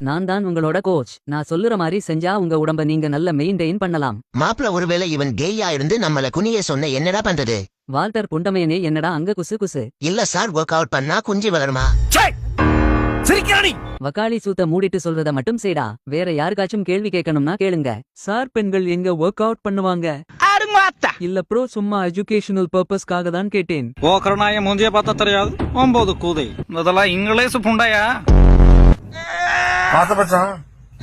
நான் தான் உங்களோட கோச். நான் சொல்லுற மாதிரி செஞ்சா உங்க உடம்ப நீங்க நல்ல மெயின்டைன் பண்ணலாம். மாப்பிள ஒருவேளை இவன் கேயா இருந்து நம்மள குனிய சொன்ன என்னடா பண்றது? வால்டர் புண்டமையனே என்னடா அங்க குசு குசு. இல்ல சார், ஒர்க் அவுட் பண்ணா குஞ்சு வளருமா? வக்காளி சூத்த மூடிட்டு சொல்றத மட்டும் செய்டா. வேற யாருக்காச்சும் கேள்வி கேட்கணும்னா கேளுங்க. சார், பெண்கள் எங்க ஒர்க் அவுட் பண்ணுவாங்க? இல்ல ப்ரோ, சும்மா எஜுகேஷனல் பர்பஸ்க்காக தான் கேட்டேன். ஓக்கரநாய மூஞ்சிய பார்த்தா தெரியாது. 9 கூதை இதெல்லாம் இங்கிலீஷ் புண்டையா? பாசப்பச்சான்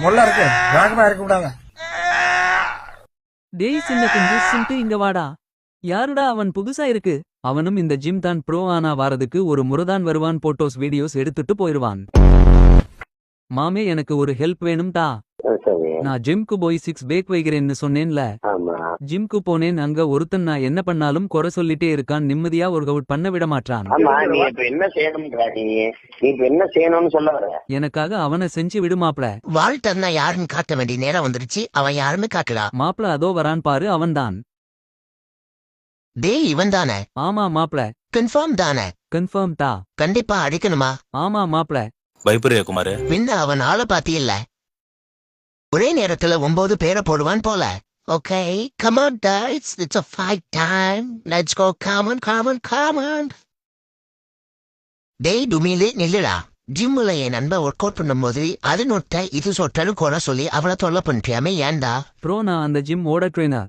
முள்ள இருக்கு, வேகமா இருக்க கூடாது. டேய் சின்ன குஞ்சு, இங்க வாடா. யாருடா அவன்? புதுசா இருக்கு. அவனும் இந்த ஜிம் தான் ப்ரோ. ஆனா வாரதுக்கு ஒரு முறைதான் வருவான். போட்டோஸ் வீடியோஸ் எடுத்துட்டு போயிருவான். மாமே, எனக்கு ஒரு ஹெல்ப் வேணும் தா. நான் ஜிம்க்கு போய் 6 பேக் வைக்கிறேன்னு சொன்னேன்ல. ஜிம்க்கு போனேன். அங்க ஒருத்தன் நான் என்ன பண்ணாலும் குறை சொல்லிட்டே இருக்கான். நிம்மதியா ஒர்க் அவுட் பண்ண விட மாட்டான். எனக்காக அவனை செஞ்சு விடுமாப்ல. வால்டர்னா யாருன்னு காட்ட வேண்டிய நேரம் வந்துருச்சு. அவன் யாருன்னு காட்டுடா. மாப்ள அதோ வரான் பாரு, அவன்தான். டேய், இவன் தானே? ஆமா மாப்ள. கன்ஃபார்ம் தானே? கன்ஃபார்ம் தா. கண்டிப்பா அடிக்கணுமா? ஆமா மாப்ள. பயப்படுறியா குமாரு? பின்ன அவன் ஆள பாத்தியில்ல. ஒரே நேரத்துல 9 பேரை போடுவான் போல. Okay, come on guys, it's a fight time. Let's go, come on. டேய் டுமிலே, நில்லுடா. ஜிம்முல என் நண்பன் ஒர்க் அவுட் பண்ணும்போது அது நொட்ட இது சொட்டனு கூட சொல்லி அவளை தொல்லை பண்ணிட்டியாமே, ஏன்டா? ப்ரோ, நான் அந்த ஜிம் ஓட ட்ரெயினர்.